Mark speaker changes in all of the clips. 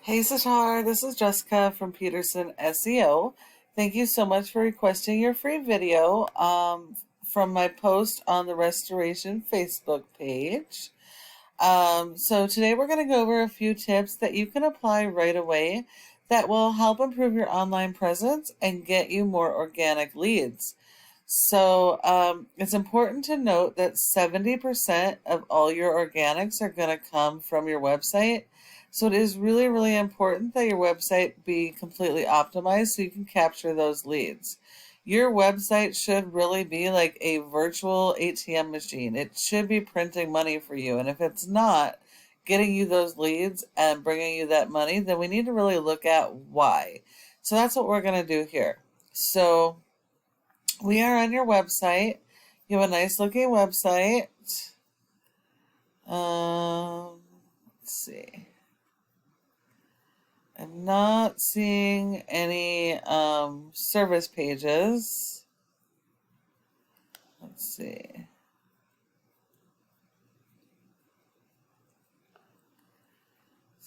Speaker 1: Hey Satar, this is Jessica from Peterson SEO. Thank you so much for requesting your free video from my post on the Restoration Facebook page. So today we're going to go over a few tips that you can apply right away that will help improve your online presence and get you more organic leads. So it's important to note that 70% of all your organics are going to come from your website. So it is really, really important that your website be completely optimized so you can capture those leads. Your website should really be like a virtual ATM machine. It should be printing money for you. And if it's not getting you those leads and bringing you that money, then we need to really look at why. So that's what we're going to do here. So we are on your website. You have a nice looking website. Let's see. I'm not seeing any service pages. Let's see.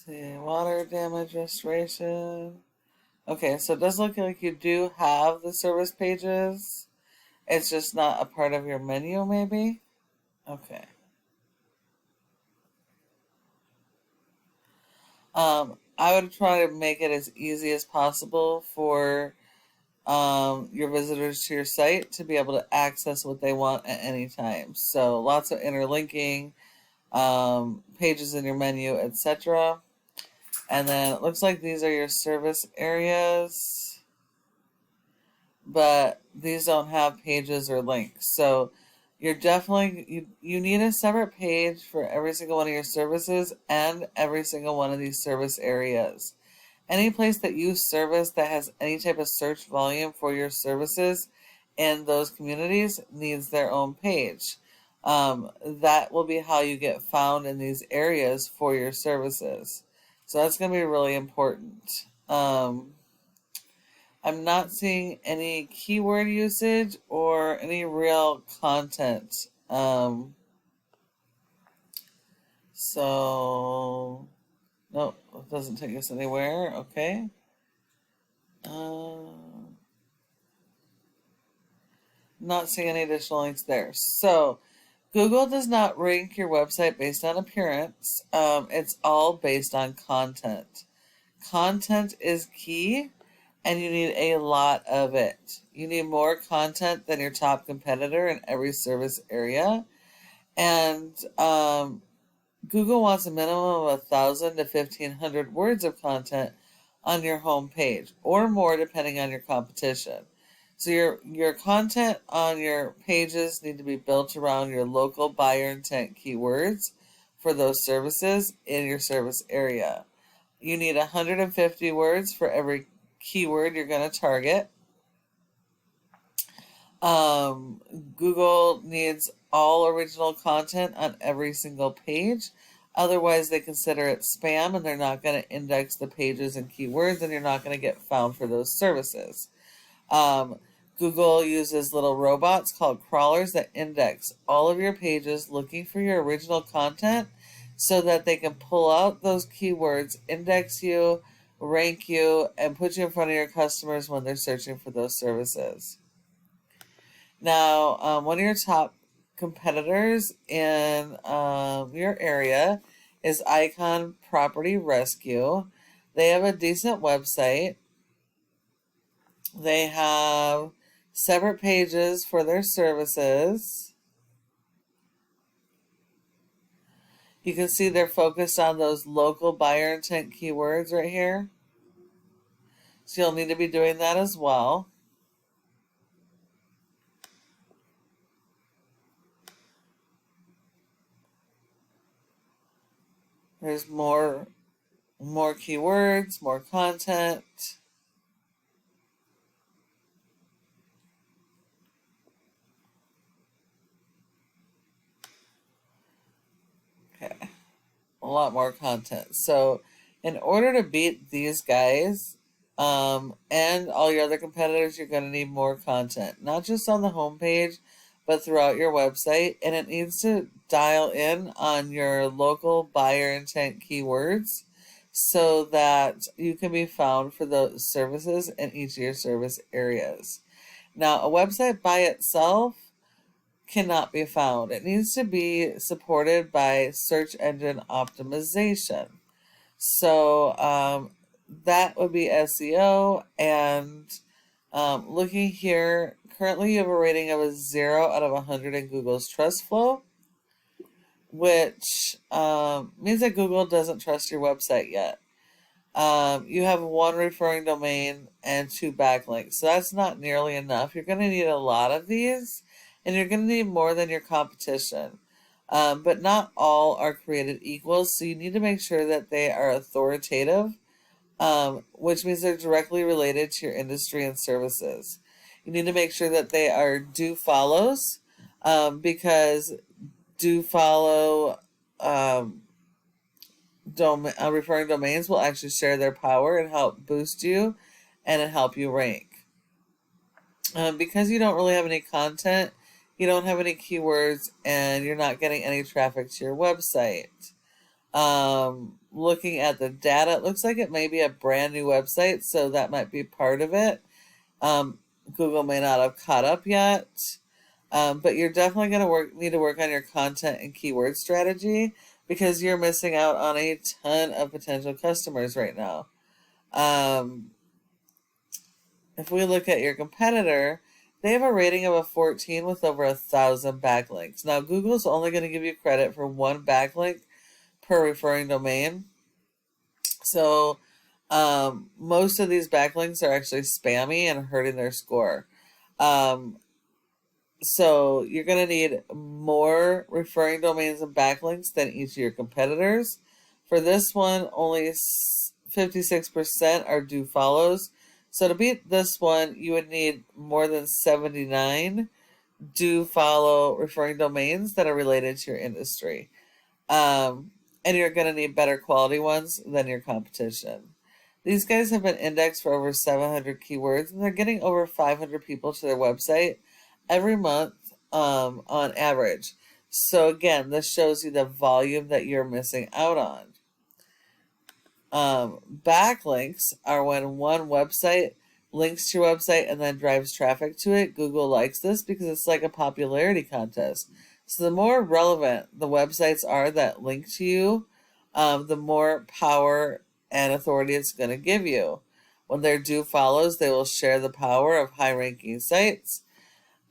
Speaker 1: Water damage restoration. Okay, so it does look like you do have the service pages. It's just not a part of your menu, maybe? Okay. I would try to make it as easy as possible for your visitors to your site to be able to access what they want at any time. So lots of interlinking, pages in your menu, etc. And then it looks like these are your service areas, but these don't have pages or links. So you're definitely, you need a separate page for every single one of your services and every single one of these service areas. Any place that you service that has any type of search volume for your services in those communities needs their own page. That will be how you get found in these areas for your services. So that's going to be really important. I'm not seeing any keyword usage or any real content. So, nope, it doesn't take us anywhere. Okay. Not seeing any additional links there. So, Google does not rank your website based on appearance. It's all based on content. Content is key, and you need a lot of it. You need more content than your top competitor in every service area. And Google wants a minimum of 1,000 to 1,500 words of content on your home page, or more depending on your competition. So your content on your pages need to be built around your local buyer intent keywords for those services in your service area. You need 150 words for every keyword you're going to target. Google needs all original content on every single page. Otherwise, they consider it spam and they're not going to index the pages and keywords, and you're not going to get found for those services. Google uses little robots called crawlers that index all of your pages looking for your original content so that they can pull out those keywords, index you, rank you, and put you in front of your customers when they're searching for those services. Now, one of your top competitors in your area is Icon Property Rescue. They have a decent website. They have separate pages for their services. You can see they're focused on those local buyer intent keywords right here. So you'll need to be doing that as well. There's more keywords, more content. Okay. A lot more content. So in order to beat these guys and all your other competitors, you're going to need more content, not just on the homepage, but throughout your website. And it needs to dial in on your local buyer intent keywords so that you can be found for those services in each of your service areas. Now, a website by itself cannot be found. It needs to be supported by search engine optimization. So that would be SEO. And looking here, currently you have a rating of a 0 out of 100 in Google's Trust Flow, which means that Google doesn't trust your website yet. You have 1 referring domain and 2 backlinks. So that's not nearly enough. You're going to need a lot of these, and you're going to need more than your competition. But not all are created equal, so you need to make sure that they are authoritative, which means they're directly related to your industry and services. You need to make sure that they are do follows, because do follow referring domains will actually share their power and help boost you and help you rank. Because you don't really have any content, you don't have any keywords, and you're not getting any traffic to your website. Looking at the data, it looks like it may be a brand new website, so that might be part of it. Google may not have caught up yet. But you're definitely going to need to work on your content and keyword strategy, because you're missing out on a ton of potential customers right now. If we look at your competitor, they have a rating of a 14 with over 1,000 backlinks. Now, Google's only going to give you credit for 1 backlink per referring domain. So most of these backlinks are actually spammy and hurting their score. So you're going to need more referring domains and backlinks than each of your competitors. For this one, only 56% are do follows. So to beat this one, you would need more than 79 do follow referring domains that are related to your industry. And you're going to need better quality ones than your competition. These guys have been indexed for over 700 keywords, and they're getting over 500 people to their website every month on average. So again, this shows you the volume that you're missing out on. Backlinks are when one website links to your website and then drives traffic to it. Google likes this because it's like a popularity contest. So the more relevant the websites are that link to you, the more power and authority it's going to give you. When they're do follows, they will share the power of high-ranking sites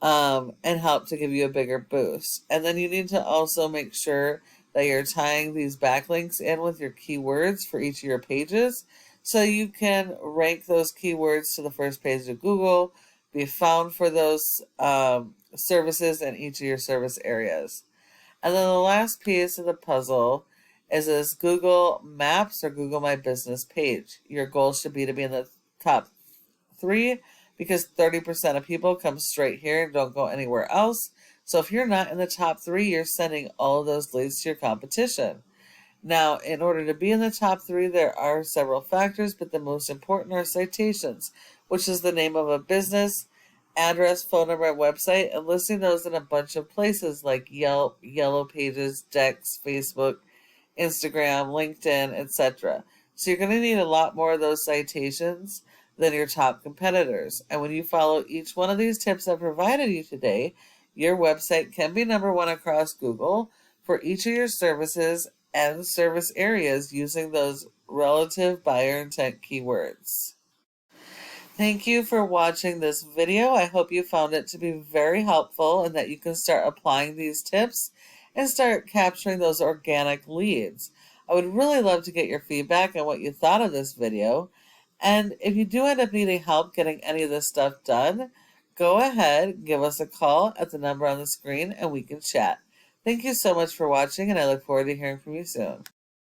Speaker 1: and help to give you a bigger boost. And then you need to also make sure that you're tying these backlinks in with your keywords for each of your pages, so you can rank those keywords to the first page of Google, be found for those services in each of your service areas. And then the last piece of the puzzle is this Google Maps or Google My Business page. Your goal should be to be in the top 3, because 30% of people come straight here and don't go anywhere else. So if you're not in the top 3, you're sending all of those leads to your competition. Now, in order to be in the top 3, there are several factors, but the most important are citations, which is the name of a business, address, phone number, and website, and listing those in a bunch of places like Yelp, Yellow Pages, Dex, Facebook, Instagram, LinkedIn, etc. So you're going to need a lot more of those citations than your top competitors. And when you follow each one of these tips I provided you today, your website can be number 1 across Google for each of your services and service areas using those relative buyer intent keywords. Thank you for watching this video. I hope you found it to be very helpful and that you can start applying these tips and start capturing those organic leads. I would really love to get your feedback on what you thought of this video. And if you do end up needing help getting any of this stuff done, go ahead, give us a call at the number on the screen and we can chat. Thank you so much for watching, and I look forward to hearing from you soon.